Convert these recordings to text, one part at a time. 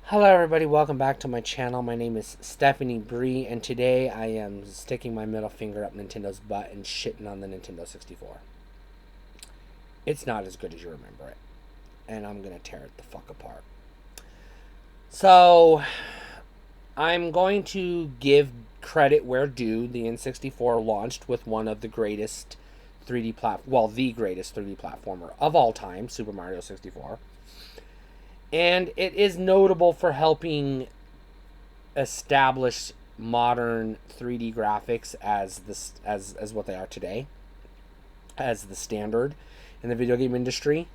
Hello everybody, welcome back to my channel. My name is Stephanie Bree, and today I am sticking my middle finger up Nintendo's butt and shitting on the Nintendo 64. It's not as good as you remember it, and I'm gonna tear it the fuck apart. So, I'm going to give credit where due. The N64 launched with one of the greatest the greatest 3D platformer of all time, Super Mario 64. And it is notable for helping establish modern 3D graphics as what they are today, as the standard in the video game industry.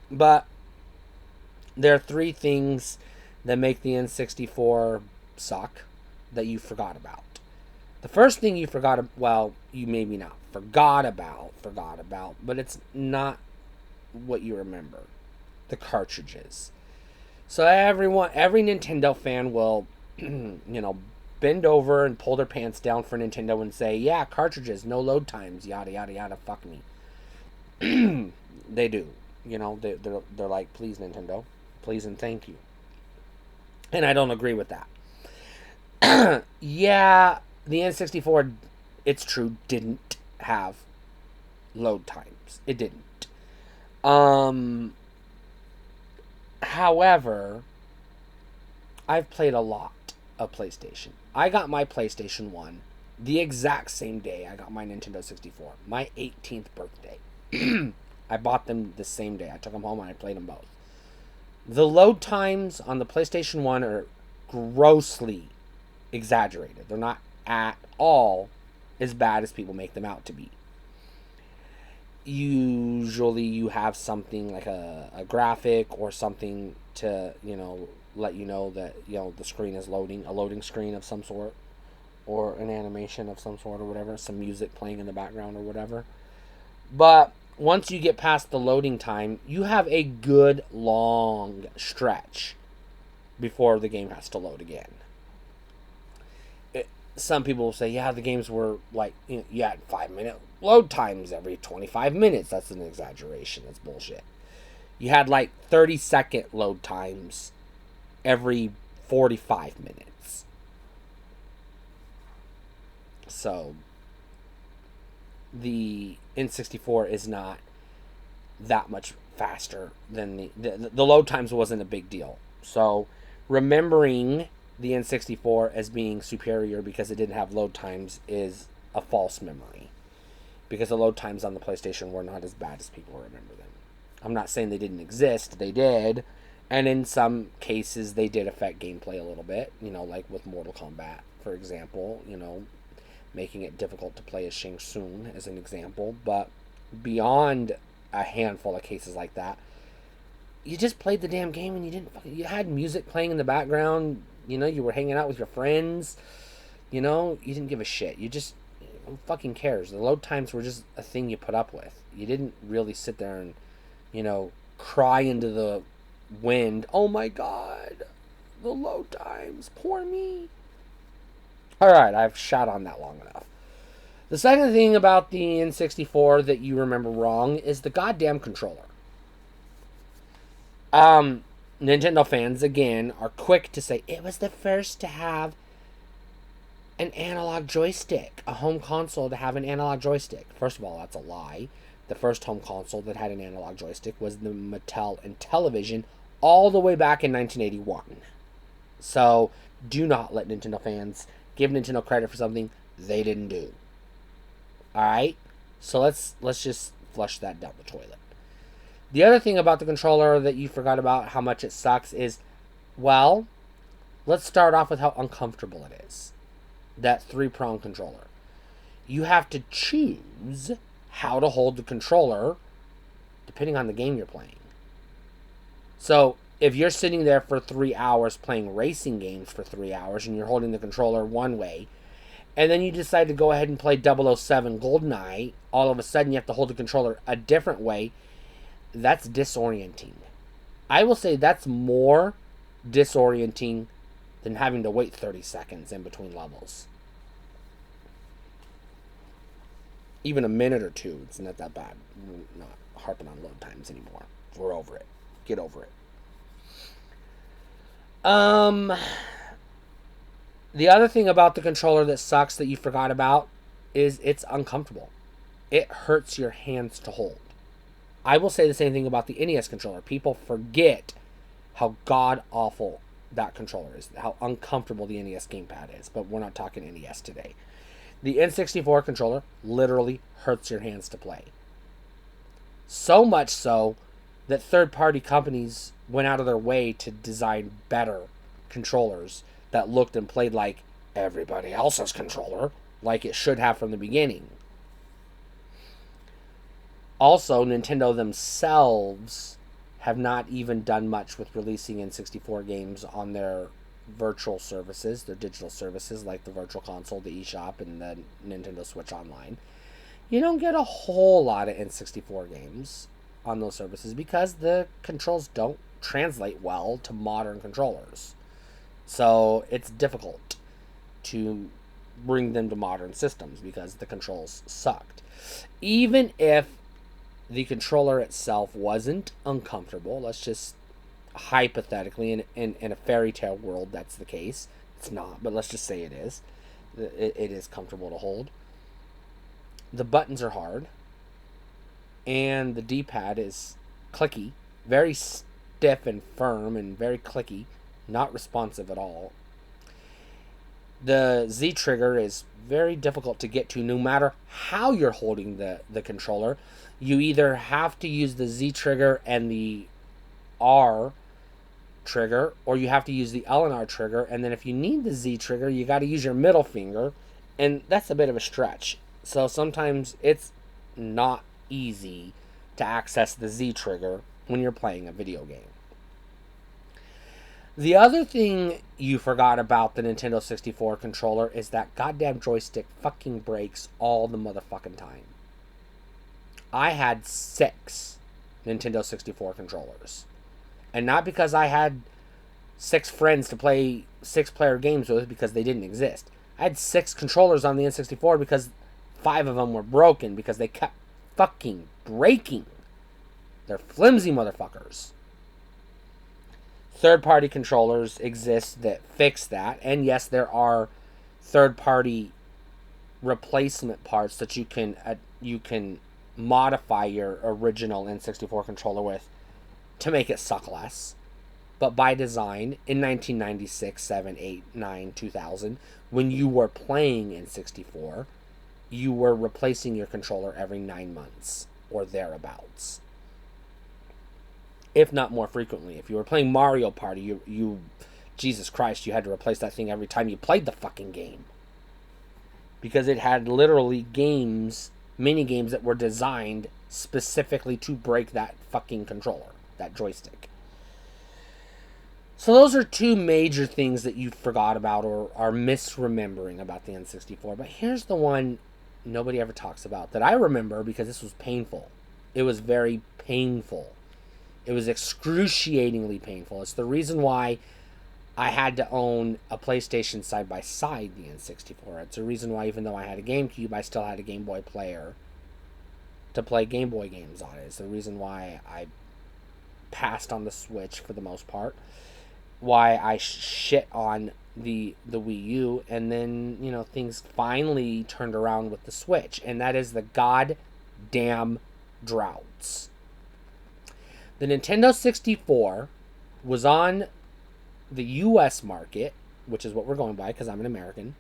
But there are three things that make the N64 suck that you forgot about. The first thing you you maybe not forgot about, but it's not what you remember. The cartridges. So every Nintendo fan will, bend over and pull their pants down for Nintendo and say, yeah, cartridges, no load times, yada, yada, yada, fuck me. They do. They're like, please, Nintendo. Please and thank you. And I don't agree with that. Yeah, the N64, it's true, didn't have load times. It didn't. However, I've played a lot of PlayStation. I got my PlayStation 1 the exact same day I got my Nintendo 64. My 18th birthday. I bought them the same day. I took them home and I played them both. The load times on the PlayStation 1 are grossly exaggerated. They're not at all as bad as people make them out to be. Usually you have something like a graphic or something to, let you know that, the screen is loading, a loading screen of some sort, or an animation of some sort or whatever, some music playing in the background or whatever. But once you get past the loading time, you have a good long stretch before the game has to load again. Some people will say, yeah, the games were like, you had 5-minute load times every 25 minutes. That's an exaggeration. That's bullshit. You had like 30-second load times every 45 minutes. So, the N64 is not that much faster than the load times wasn't a big deal. So, remembering the N64 as being superior because it didn't have load times is a false memory. Because the load times on the PlayStation were not as bad as people remember them. I'm not saying they didn't exist. They did. And in some cases, they did affect gameplay a little bit. Like with Mortal Kombat, for example. Making it difficult to play as Shang Tsung, as an example. But beyond a handful of cases like that, you just played the damn game and you had music playing in the background. You were hanging out with your friends. You didn't give a shit. Who fucking cares? The load times were just a thing you put up with. You didn't really sit there and, cry into the wind. Oh my god, the load times. Poor me. Alright, I've shot on that long enough. The second thing about the N64 that you remember wrong is the goddamn controller. Nintendo fans, again, are quick to say it was the first to have an analog joystick, a home console to have an analog joystick. First of all, that's a lie. The first home console that had an analog joystick was the Mattel Intellivision all the way back in 1981. So, do not let Nintendo fans give Nintendo credit for something they didn't do. Alright? So let's just flush that down the toilet. The other thing about the controller that you forgot about how much it sucks is, well, let's start off with how uncomfortable it is. That 3-prong controller. You have to choose how to hold the controller depending on the game you're playing. So, if you're sitting there for 3 hours playing racing games for 3 hours and you're holding the controller one way, and then you decide to go ahead and play 007 GoldenEye, all of a sudden you have to hold the controller a different way, that's disorienting. I will say that's more disorienting than having to wait 30 seconds in between levels. Even a minute or two, it's not that bad. We're not harping on load times anymore. We're over it. Get over it. Um, the other thing about the controller that sucks that you forgot about is it's uncomfortable. It hurts your hands to hold. I will say the same thing about the NES controller. People forget how god awful that controller is, how uncomfortable the NES gamepad is, but we're not talking NES today. The N64 controller literally hurts your hands to play. So much so that third-party companies went out of their way to design better controllers that looked and played like everybody else's controller, like it should have from the beginning. Also, Nintendo themselves have not even done much with releasing N64 games on their virtual services, their digital services like the Virtual Console, the eShop, and the Nintendo Switch Online. You don't get a whole lot of N64 games on those services because the controls don't translate well to modern controllers. So it's difficult to bring them to modern systems because the controls sucked. Even if the controller itself wasn't uncomfortable, let's just hypothetically, in a fairy tale world, that's the case. It's not, but let's just say it is. It is comfortable to hold. The buttons are hard, and the D-pad is clicky, very stiff and firm and very clicky, not responsive at all. The Z trigger is very difficult to get to no matter how you're holding the controller. You either have to use the Z trigger and the R trigger, or you have to use the L and R trigger, and then if you need the Z trigger, you got to use your middle finger, and that's a bit of a stretch. So sometimes it's not easy to access the Z trigger when you're playing a video game. The other thing you forgot about the Nintendo 64 controller is that goddamn joystick fucking breaks all the motherfucking time. I had 6 Nintendo 64 controllers. And not because I had 6 friends to play 6-player games with because they didn't exist. I had 6 controllers on the N64 because 5 of them were broken because they kept fucking breaking. They're flimsy motherfuckers. Third-party controllers exist that fix that. And yes, there are third-party replacement parts that you can modify your original N64 controller with to make it suck less. But by design, in 1996, 7, 8, 9, 2000, when you were playing N64, you were replacing your controller every 9 months or thereabouts. If not more frequently. If you were playing Mario Party, you Jesus Christ, you had to replace that thing every time you played the fucking game. Because it had literally mini games that were designed specifically to break that fucking controller, that joystick. So those are 2 major things that you forgot about or are misremembering about the N64. But here's the one nobody ever talks about that I remember because this was painful. It was very painful. It was excruciatingly painful. It's the reason why I had to own a PlayStation side by side the N64. It's the reason why, even though I had a GameCube, I still had a Game Boy player to play Game Boy games on it. It's the reason why I passed on the Switch for the most part. Why I shit on the Wii U, and then, things finally turned around with the Switch, and that is the goddamn droughts. The Nintendo 64 was on the US market, which is what we're going by because I'm an American,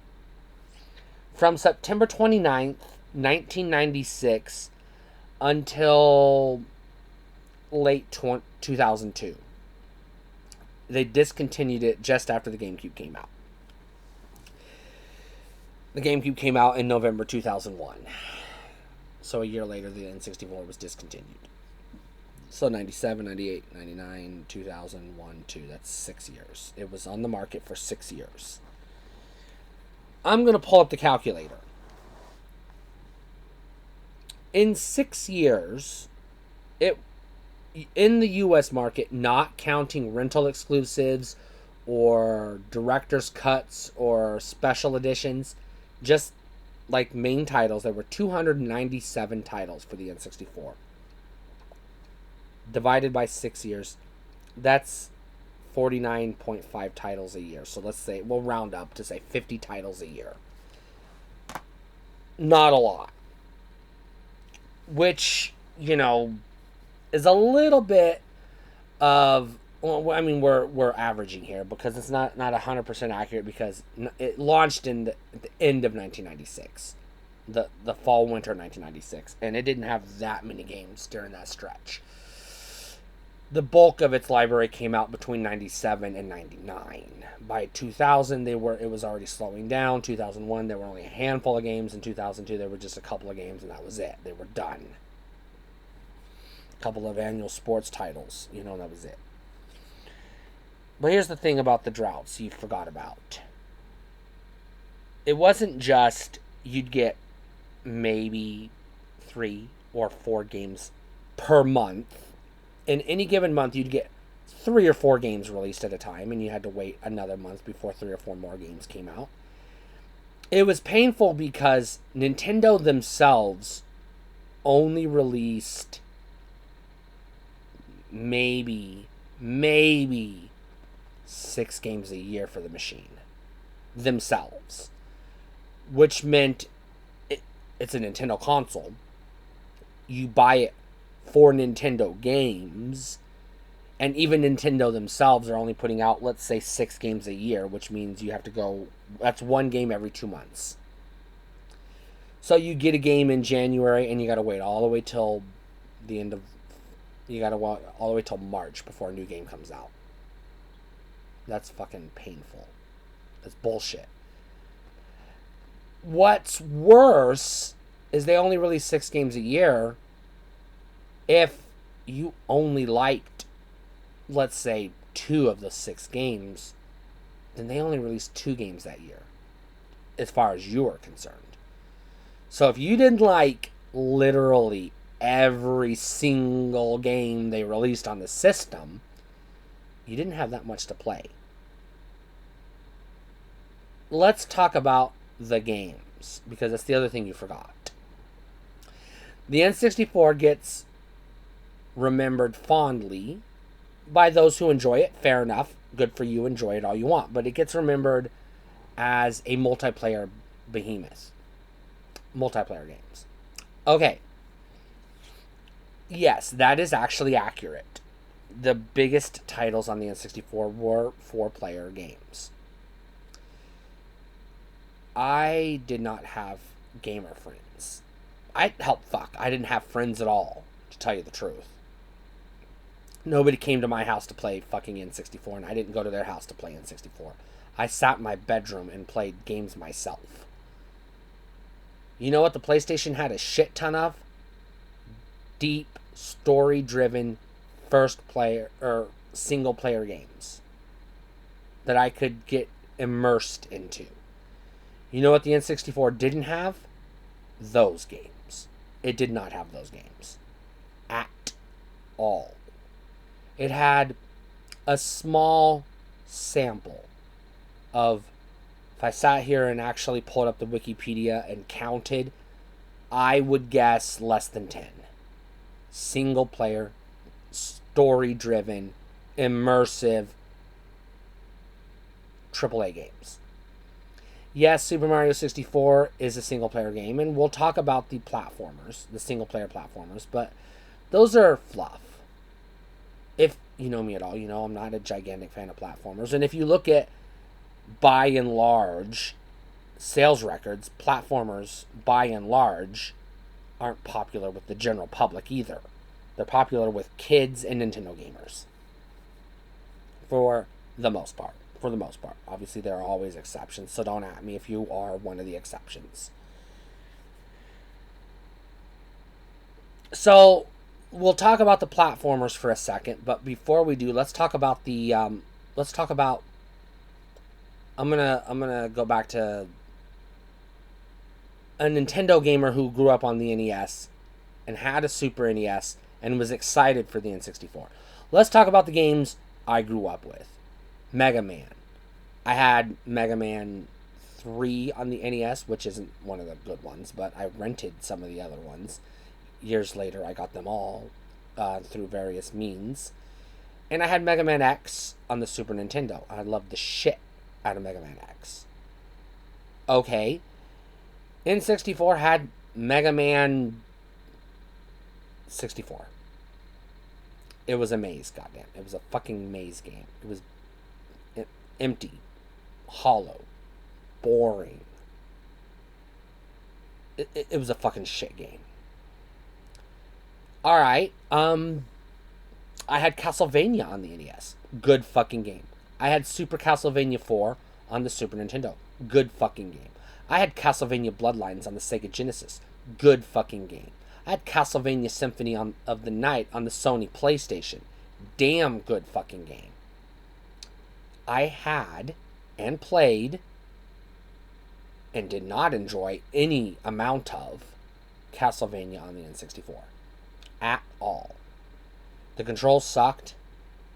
from September 29th, 1996 until late 2002. They discontinued it just after the GameCube came out. The GameCube came out in November 2001. So a year later, the N64 was discontinued. So 97, 98, 99, 2001, 2. That's 6 years. It was on the market for 6 years. I'm going to pull up the calculator. In 6 years, in the US market, not counting rental exclusives or director's cuts or special editions, just like main titles, there were 297 titles for the N64. Divided by 6 years, that's 49.5 titles a year. So let's say, we'll round up to say 50 titles a year. Not a lot. Which, is a little bit of, well, I mean, we're averaging here because it's not 100% accurate, because it launched in the end of 1996, the fall winter 1996, and it didn't have that many games during that stretch. The bulk of its library came out between 97 and 99. By 2000, it was already slowing down. 2001, there were only a handful of games. In 2002, there were just a couple of games, and that was it. They were done. A couple of annual sports titles, that was it. But here's the thing about the droughts you forgot about. It wasn't just you'd get maybe 3 or 4 games per month. In any given month, you'd get 3 or 4 games released at a time, and you had to wait another month before 3 or 4 more games came out. It was painful because Nintendo themselves only released maybe 6 games a year for the machine themselves, which meant it's a Nintendo console. You buy it for Nintendo games, and even Nintendo themselves are only putting out, let's say, 6 games a year, which means you have to go, that's 1 game every 2 months. So you get a game in January, and you gotta wait all the way till the end of, you gotta wait all the way till March before a new game comes out. That's fucking painful. That's bullshit. What's worse is they only release 6 games a year. If you only liked, let's say, 2 of the 6 games, then they only released 2 games that year, as far as you are concerned. So if you didn't like literally every single game they released on the system, you didn't have that much to play. Let's talk about the games, because that's the other thing you forgot. The N64 gets remembered fondly by those who enjoy it. Fair enough. Good for you. Enjoy it all you want. But it gets remembered as a multiplayer behemoth. Multiplayer games. Okay. Yes, that is actually accurate. The biggest titles on the N64 were 4-player games. I did not have gamer friends. I didn't have friends at all, to tell you the truth. Nobody came to my house to play fucking N64, and I didn't go to their house to play N64. I sat in my bedroom and played games myself. You know what the PlayStation had a shit ton of? Deep, story-driven, first-player, or single-player games that I could get immersed into. You know what the N64 didn't have? Those games. It did not have those games. At all. It had a small sample of, if I sat here and actually pulled up the Wikipedia and counted, I would guess less than 10. Single player, story driven, immersive AAA games. Yes, Super Mario 64 is a single player game, and we'll talk about the platformers, the single player platformers, but those are fluff. If you know me at all, you know I'm not a gigantic fan of platformers. And if you look at, by and large, sales records, platformers, by and large, aren't popular with the general public either. They're popular with kids and Nintendo gamers. For the most part. Obviously, there are always exceptions, so don't at me if you are one of the exceptions. So, we'll talk about the platformers for a second, but before we do, let's talk about the, I'm gonna go back to a Nintendo gamer who grew up on the NES and had a Super NES and was excited for the N64. Let's talk about the games I grew up with. Mega Man. I had Mega Man 3 on the NES, which isn't one of the good ones, but I rented some of the other ones. Years later, I got them all through various means. And I had Mega Man X on the Super Nintendo. I loved the shit out of Mega Man X. Okay. N64 had Mega Man 64. It was a maze, goddamn. It was a fucking maze game. It was empty, hollow, boring. It was a fucking shit game. Alright, I had Castlevania on the NES. Good fucking game. I had Super Castlevania 4 on the Super Nintendo. Good fucking game. I had Castlevania Bloodlines on the Sega Genesis. Good fucking game. I had Castlevania Symphony of the Night on the Sony PlayStation. Damn good fucking game. I had and played and did not enjoy any amount of Castlevania on the N64. At all. The controls sucked.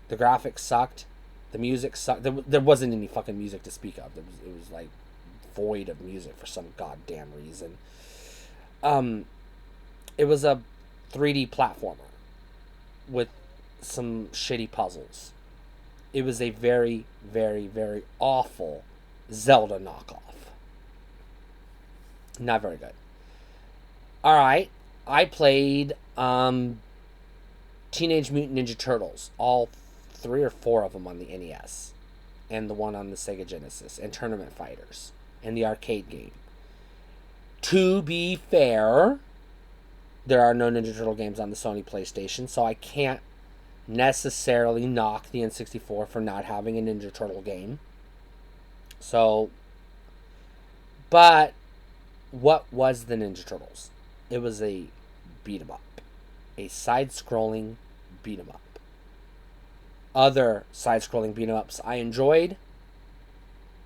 The graphics sucked. The music sucked. There wasn't any fucking music to speak of. It was like void of music for some goddamn reason. It was a 3D platformer with some shitty puzzles. It was a very, very, very awful Zelda knockoff. Not very good. Alright, I played Teenage Mutant Ninja Turtles, all 3 or 4 of them on the NES, and the one on the Sega Genesis, and Tournament Fighters, and the arcade game. To be fair, there are no Ninja Turtle games on the Sony PlayStation, so I can't necessarily knock the N64 for not having a Ninja Turtle game. So, but what was the Ninja Turtles? It was a beat-em-up. A side-scrolling beat-em-up. Other side-scrolling beat-em-ups I enjoyed: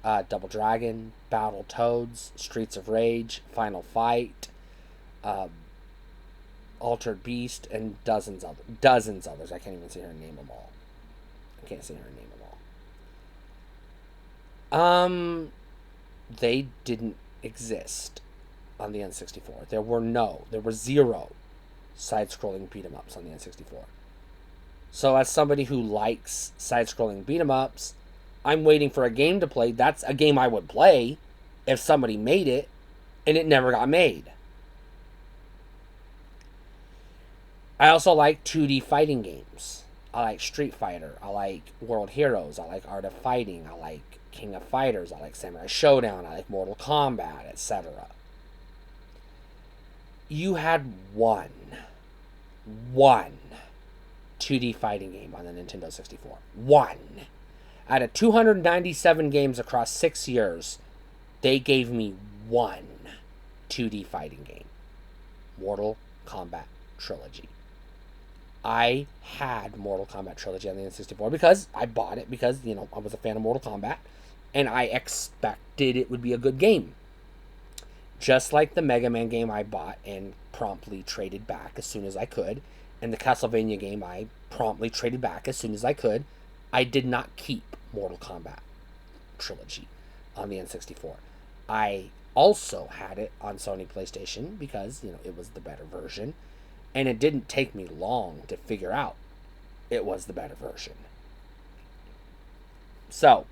Double Dragon, Battletoads, Streets of Rage, Final Fight, Altered Beast, and dozens others. I can't even sit here and name them all. They didn't exist on the N64. There were 0 side-scrolling beat-em-ups on the N64. So as somebody who likes side-scrolling beat-em-ups, I'm waiting for a game to play. That's a game I would play if somebody made it, and it never got made. I also like 2D fighting games. I like Street Fighter. I like World Heroes. I like Art of Fighting. I like King of Fighters. I like Samurai Showdown. I like Mortal Kombat, etc. You had one 2D fighting game on the Nintendo 64. One. Out of 297 games across 6 years, they gave me one 2D fighting game. Mortal Kombat Trilogy. I had Mortal Kombat Trilogy on the N64 because I bought it because, I was a fan of Mortal Kombat, and I expected it would be a good game. Just like the Mega Man game I bought and promptly traded back as soon as I could, and the Castlevania game I promptly traded back as soon as I could, I did not keep Mortal Kombat Trilogy on the N64. I also had it on Sony PlayStation because, it was the better version, and it didn't take me long to figure out it was the better version. So,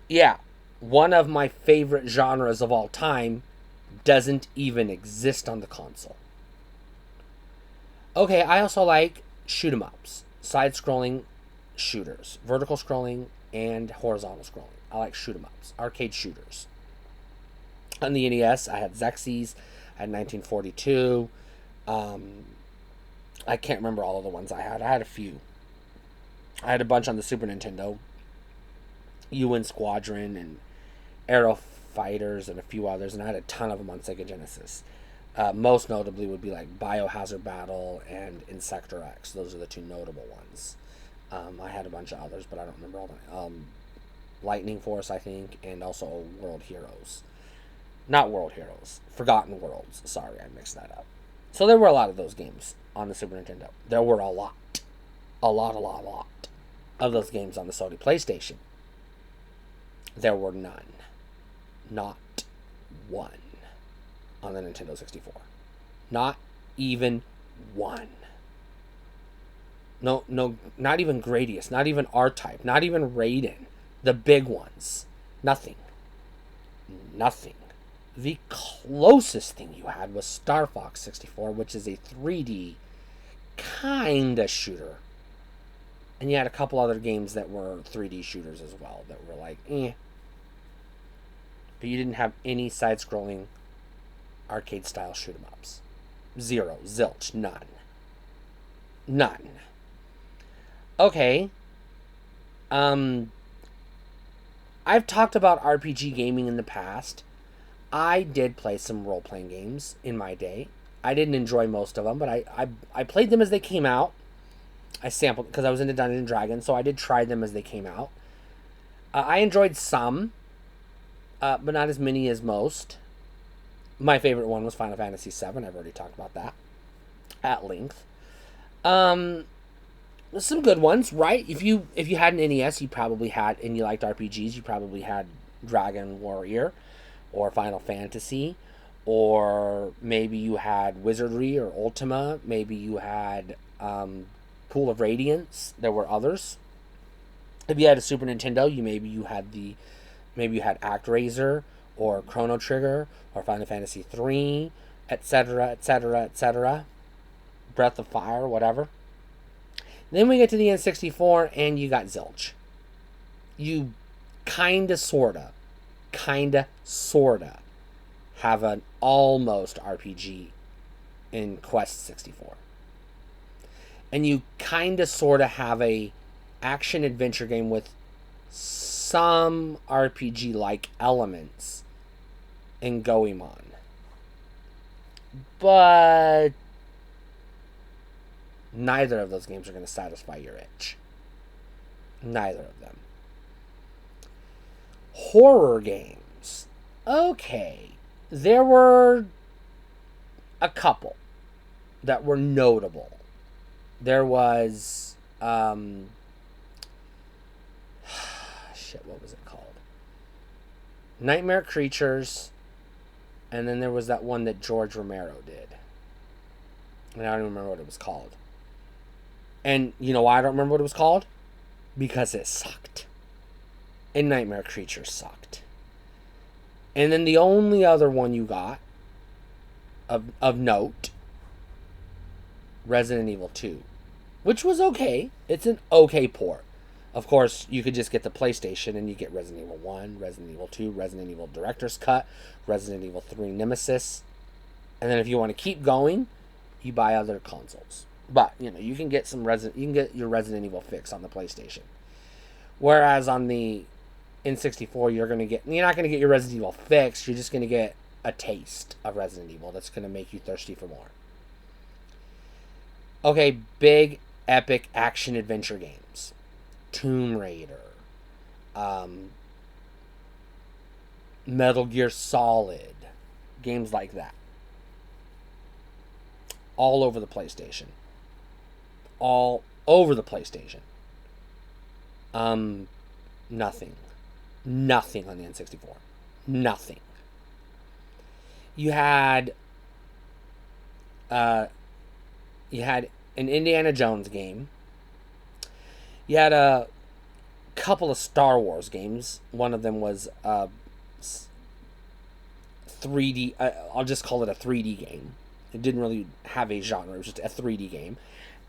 yeah, one of my favorite genres of all time doesn't even exist on the console. Okay, I also like shoot-em-ups, side-scrolling shooters, vertical scrolling and horizontal scrolling. I like shoot-em-ups, arcade shooters. On the NES, I had Xerxes, I had 1942. I can't remember all of the ones I had. I had a few. I had a bunch on the Super Nintendo. UN Squadron and Aero Fighters and a few others, and I had a ton of them on Sega Genesis. Most notably would be like Biohazard Battle and Insector X. Those are the 2 notable ones. I had a bunch of others, but I don't remember all of them. Lightning Force, I think, and also World Heroes. Not World Heroes. Forgotten Worlds. Sorry, I mixed that up. So there were a lot of those games on the Super Nintendo. There were a lot. A lot of those games on the Sony PlayStation. There were none. Not one on the Nintendo 64. Not even one. No, no, not even Gradius, not even R-Type, not even Raiden. The big ones. Nothing. Nothing. The closest thing you had was Star Fox 64, which is a 3D kind of shooter. And you had a couple other games that were 3D shooters as well that were like, eh. But you didn't have any side-scrolling arcade-style shoot-em-ups. Zero. Zilch. None. None. Okay. I've talked about RPG gaming in the past. I did play some role-playing games in my day. I didn't enjoy most of them, but I played them as they came out. I sampled because I was into Dungeons and Dragons, so I did try them as they came out. I enjoyed some, but not as many as most. My favorite one was Final Fantasy VII. I've already talked about that at length. Some good ones, right? If you had an NES, you probably had, and you liked RPGs, you probably had Dragon Warrior or Final Fantasy, or maybe you had Wizardry or Ultima. Maybe you had Pool of Radiance. There were others. If you had a Super Nintendo, maybe you had ActRaiser or Chrono Trigger or Final Fantasy 3, etc., etc., etc. Breath of Fire, whatever. Then we get to the N64 and you got Zilch. You kinda sorta have an almost RPG in Quest 64. And you kinda sorta have a action adventure game with some RPG like elements in Goemon. But neither of those games are going to satisfy your itch. Neither of them. Horror games. Okay. There were a couple that were notable. There was what was it called? Nightmare Creatures, and then there was that one that George Romero did. And I don't even remember what it was called. And you know why I don't remember what it was called? Because it sucked. And Nightmare Creatures sucked. And then the only other one you got of note, Resident Evil 2, which was okay. It's an okay port. Of course, you could just get the PlayStation and you get Resident Evil 1, Resident Evil 2, Resident Evil Director's Cut, Resident Evil 3 Nemesis. And then if you want to keep going, you buy other consoles. But, you can get your Resident Evil fix on the PlayStation. Whereas on the N64, you're not going to get your Resident Evil fix, you're just going to get a taste of Resident Evil that's going to make you thirsty for more. Okay, big, epic action adventure games. Tomb Raider, Metal Gear Solid, games like that. All over the PlayStation. All over the PlayStation. Nothing. Nothing on the N64. Nothing. You had an Indiana Jones game. You had a couple of Star Wars games. One of them was 3D. I'll just call it a 3D game. It didn't really have a genre. It was just a 3D game.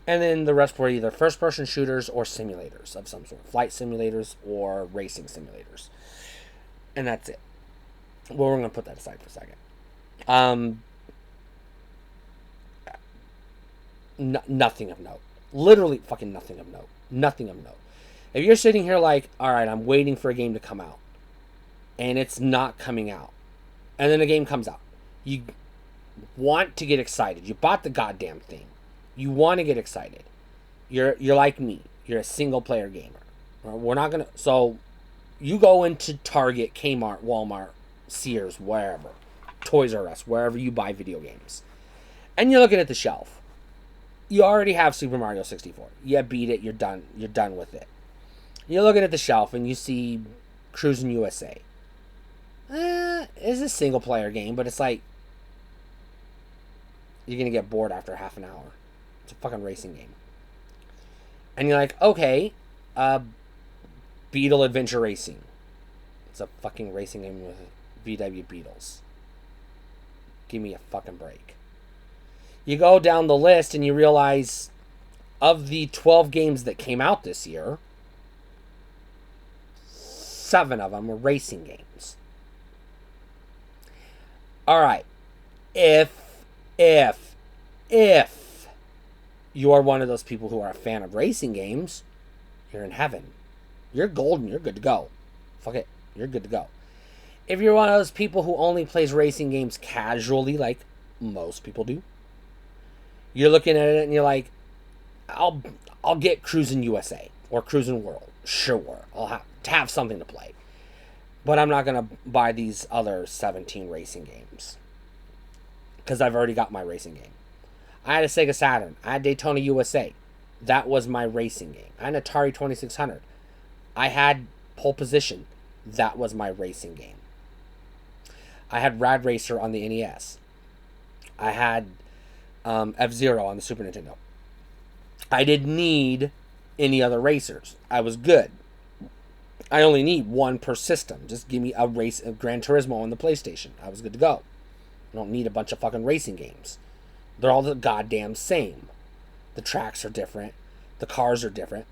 And then the rest were either first-person shooters or simulators of some sort. Flight simulators or racing simulators. And that's it. Well, we're going to put that aside for a second. Nothing of note. Literally fucking nothing of note. Nothing of note. If you're sitting here like, alright, I'm waiting for a game to come out, and it's not coming out, and then a game comes out, you want to get excited. You bought the goddamn thing. You want to get excited. You're like me. You're a single player gamer. We're not gonna. So you go into Target, Kmart, Walmart, Sears, wherever, Toys R Us, wherever you buy video games, and you're looking at the shelf. You already have Super Mario 64. You beat it. You're done. You're done with it. You're looking at the shelf and you see Cruis'n USA. It's a single player game, but it's like you're gonna get bored after half an hour. It's a fucking racing game. And you're like, okay, Beetle Adventure Racing. It's a fucking racing game with VW Beetles. Give me a fucking break. You go down the list and you realize of the 12 games that came out this year, 7 of them were racing games. All right. If you are one of those people who are a fan of racing games, you're in heaven. You're golden. You're good to go. Fuck it. You're good to go. If you're one of those people who only plays racing games casually, like most people do, you're looking at it and you're like, I'll get Cruisin' USA or Cruisin' World. Sure. I'll have something to play. But I'm not going to buy these other 17 racing games. Because I've already got my racing game. I had a Sega Saturn. I had Daytona USA. That was my racing game. I had an Atari 2600. I had Pole Position. That was my racing game. I had Rad Racer on the NES. I had F-Zero on the Super Nintendo. I didn't need any other racers. I was good. I only need one per system. Just give me a race of Gran Turismo on the PlayStation. I was good to go. I don't need a bunch of fucking racing games. They're all the goddamn same. The tracks are different. The cars are different.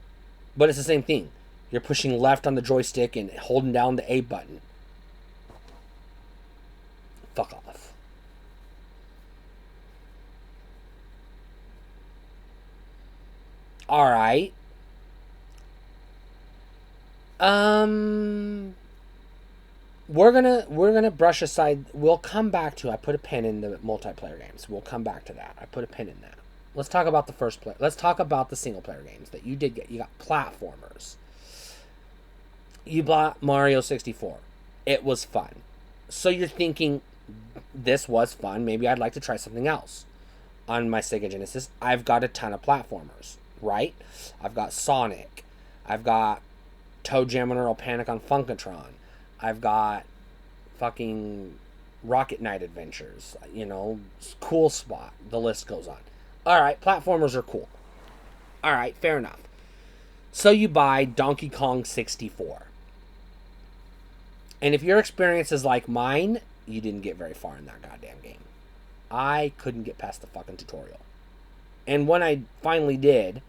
But it's the same thing. You're pushing left on the joystick and holding down the A button. Fuck off. Alright. We're gonna brush aside. We'll come back to. I put a pin in the multiplayer games. We'll come back to that. I put a pin in that. Let's talk about the first play. Let's talk about the single player games that you did get. You got platformers. You bought Mario 64. It was fun. So you're thinking, this was fun. Maybe I'd like to try something else. On my Sega Genesis, I've got a ton of platformers. Right? I've got Sonic. I've got Toe Jam and Earl Panic on Funkatron. I've got fucking Rocket Knight Adventures. You know, Cool Spot. The list goes on. Alright, platformers are cool. Alright, fair enough. So you buy Donkey Kong 64. And if your experience is like mine, you didn't get very far in that goddamn game. I couldn't get past the fucking tutorial. And when I finally did,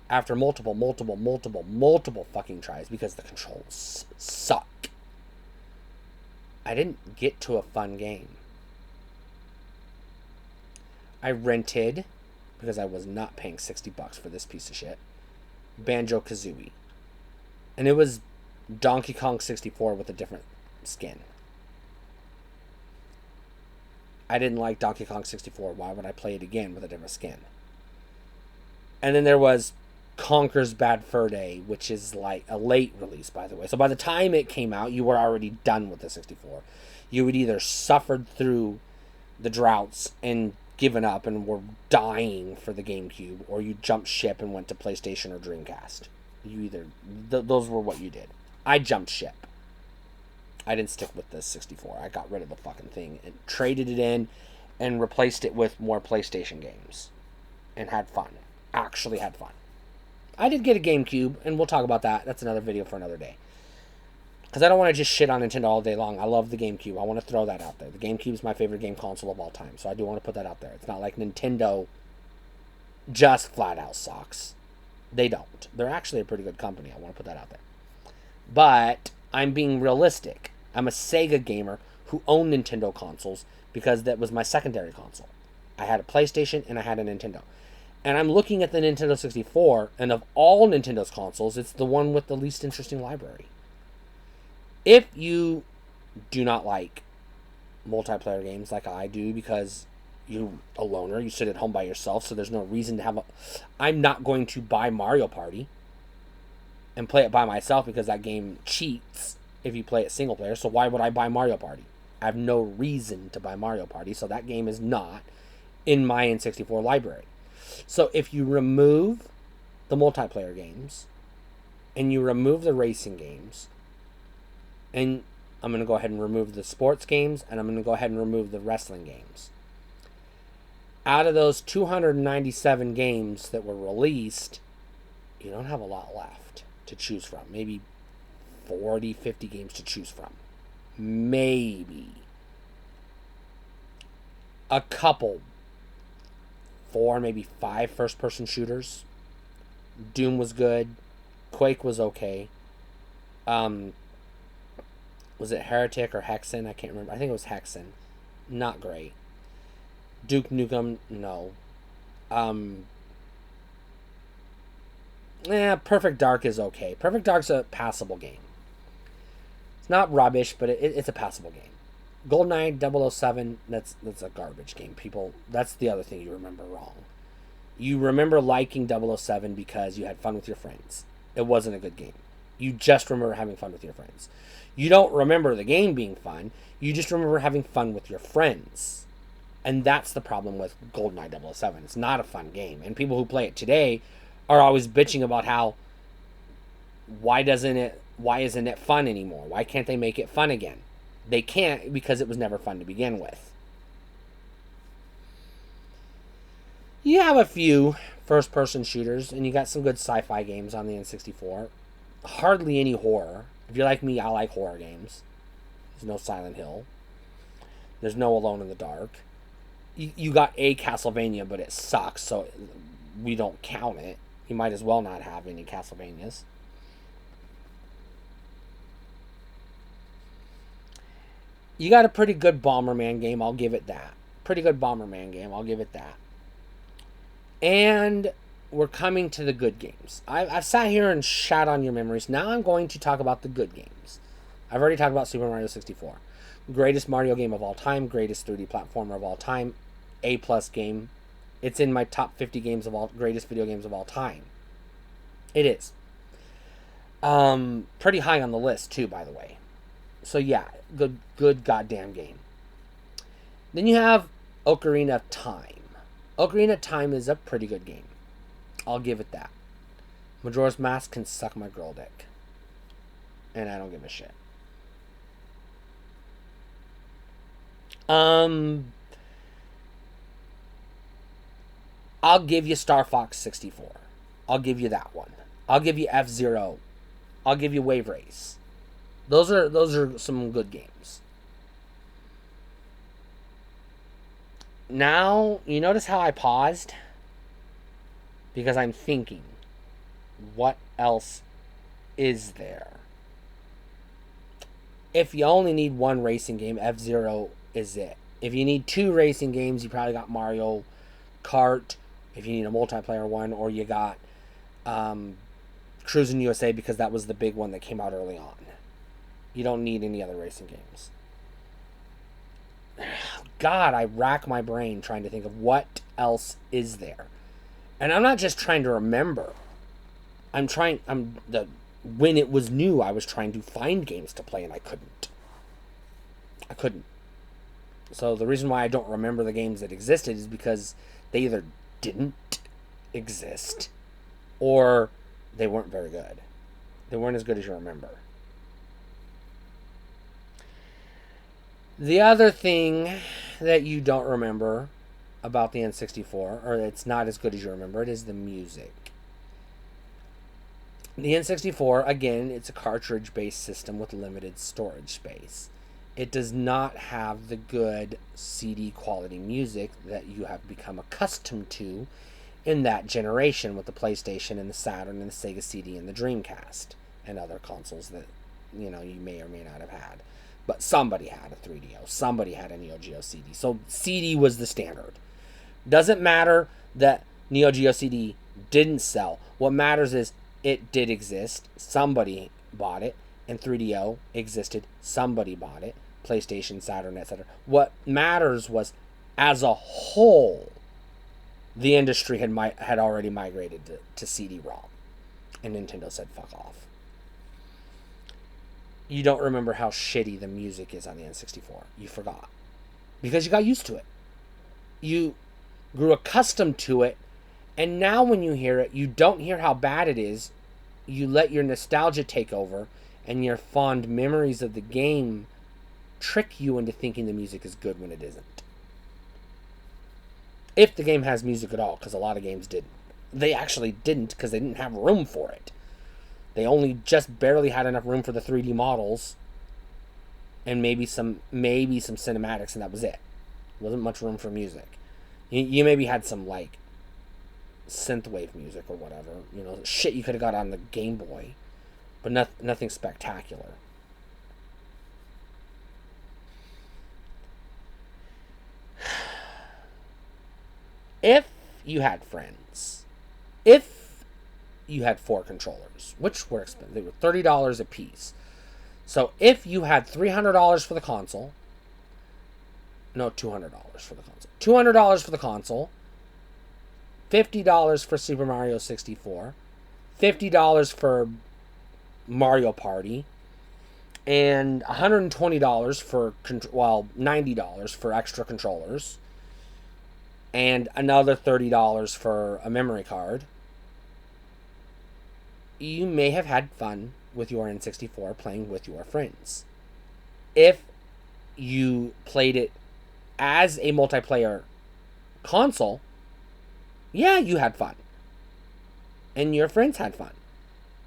after multiple fucking tries, because the controls suck, I didn't get to a fun game. I rented, because I was not paying $60 for this piece of shit, Banjo-Kazooie. And it was Donkey Kong 64 with a different skin. I didn't like Donkey Kong 64. Why would I play it again with a different skin? And then there was Conker's Bad Fur Day, which is like a late release, by the way. So by the time it came out, you were already done with the 64. You had either suffered through the droughts and given up and were dying for the GameCube, or you jumped ship and went to PlayStation or Dreamcast. You either... those were what you did. I jumped ship. I didn't stick with the 64. I got rid of the fucking thing and traded it in and replaced it with more PlayStation games. And had fun. Actually had fun. I did get a GameCube, and we'll talk about that. That's another video for another day. Because I don't want to just shit on Nintendo all day long. I love the GameCube. I want to throw that out there. The GameCube is my favorite game console of all time. So I do want to put that out there. It's not like Nintendo just flat out sucks. They don't. They're actually a pretty good company. I want to put that out there. But I'm being realistic. I'm a Sega gamer who owned Nintendo consoles because that was my secondary console. I had a PlayStation and I had a Nintendo. And I'm looking at the Nintendo 64, and of all Nintendo's consoles, it's the one with the least interesting library. If you do not like multiplayer games like I do, because you're a loner, you sit at home by yourself, so there's no reason to have a... I'm not going to buy Mario Party and play it by myself because that game cheats if you play it single player, so why would I buy Mario Party? I have no reason to buy Mario Party, so that game is not in my N64 library. So if you remove the multiplayer games, and you remove the racing games, and I'm going to go ahead and remove the sports games, and I'm going to go ahead and remove the wrestling games. Out of those 297 games that were released, you don't have a lot left to choose from. Maybe 40, 50 games to choose from. Maybe. A couple. 4, maybe 5 first-person shooters. Doom was good. Quake was okay. Was it Heretic or Hexen? I can't remember. I think it was Hexen. Not great. Duke Nukem, no. Perfect Dark is okay. Perfect Dark's a passable game. It's not rubbish, but it's a passable game. GoldenEye 007, that's a garbage game. People, that's the other thing you remember wrong. You remember liking 007 because you had fun with your friends. It wasn't a good game. You just remember having fun with your friends. You don't remember the game being fun. You just remember having fun with your friends. And that's the problem with GoldenEye 007. It's not a fun game. And people who play it today are always bitching about how why isn't it fun anymore? Why can't they make it fun again? They can't because it was never fun to begin with. You have a few first-person shooters, and you got some good sci-fi games on the N64. Hardly any horror. If you're like me, I like horror games. There's no Silent Hill. There's no Alone in the Dark. You got a Castlevania, but it sucks, so we don't count it. You might as well not have any Castlevanias. You got a pretty good Bomberman game, I'll give it that. Pretty good Bomberman game, I'll give it that. And we're coming to the good games. I've sat here and shat on your memories. Now I'm going to talk about the good games. I've already talked about Super Mario 64. Greatest Mario game of all time. Greatest 3D platformer of all time. A+ game. It's in my top 50 games of all greatest video games of all time. It is. Pretty high on the list too, by the way. So yeah, good goddamn game. Then you have Ocarina of Time. Ocarina of Time is a pretty good game. I'll give it that. Majora's Mask can suck my girl dick. And I don't give a shit. I'll give you Star Fox 64. I'll give you that one. I'll give you F-Zero. I'll give you Wave Race. Those are some good games. Now, you notice how I paused? Because I'm thinking, what else is there? If you only need one racing game, F-Zero is it. If you need 2 racing games, you probably got Mario Kart. If you need a multiplayer one, or you got Cruis'n USA, because that was the big one that came out early on. You don't need any other racing games. God, I rack my brain trying to think of what else is there. And I'm not just trying to remember. When it was new, I was trying to find games to play, and I couldn't. So the reason why I don't remember the games that existed is because they either didn't exist or they weren't very good. They weren't as good as you remember. The other thing that you don't remember about the N64, or it's not as good as you remember it, is the music. The N64, again, it's a cartridge-based system with limited storage space. It does not have the good CD quality music that you have become accustomed to in that generation with the PlayStation and the Saturn and the Sega CD and the Dreamcast and other consoles that you may or may not have had. But somebody had a 3DO. Somebody had a Neo Geo CD. So CD was the standard. Doesn't matter that Neo Geo CD didn't sell. What matters is it did exist. Somebody bought it. And 3DO existed. Somebody bought it. PlayStation, Saturn, etc. What matters was, as a whole, the industry had already migrated to CD-ROM. And Nintendo said, fuck off. You don't remember how shitty the music is on the N64. You forgot. Because you got used to it. You grew accustomed to it. And now when you hear it, you don't hear how bad it is. You let your nostalgia take over. And your fond memories of the game trick you into thinking the music is good when it isn't. If the game has music at all, because a lot of games didn't. they actually didn't, because they didn't have room for it. They only just barely had enough room for the 3D models and maybe some cinematics, and that was it. Wasn't much room for music. You maybe had some like synthwave music or whatever, shit you could have got on the Game Boy, but nothing spectacular. If you had friends, if you had 4 controllers, which were expensive, they were $30 a piece. So if you had $300 for the console, no, $200 for the console, $200 for the console, $50 for Super Mario 64, $50 for Mario Party, and $120 for, $90 for extra controllers, and another $30 for a memory card, you may have had fun with your N64 playing with your friends. If you played it as a multiplayer console, yeah, you had fun. And your friends had fun.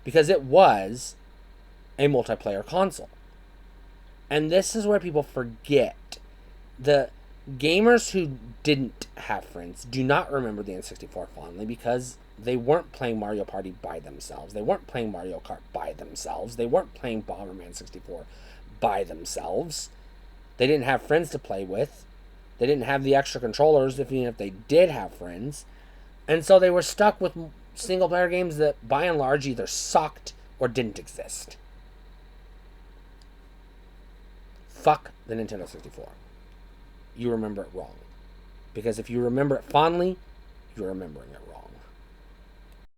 Because it was a multiplayer console. And this is where people forget. The gamers who didn't have friends do not remember the N64 fondly, because they weren't playing Mario Party by themselves. They weren't playing Mario Kart by themselves. They weren't playing Bomberman 64 by themselves. They didn't have friends to play with. They didn't have the extra controllers, even if they did have friends. And so they were stuck with single-player games that, by and large, either sucked or didn't exist. Fuck the Nintendo 64. You remember it wrong. Because if you remember it fondly, you're remembering it wrong.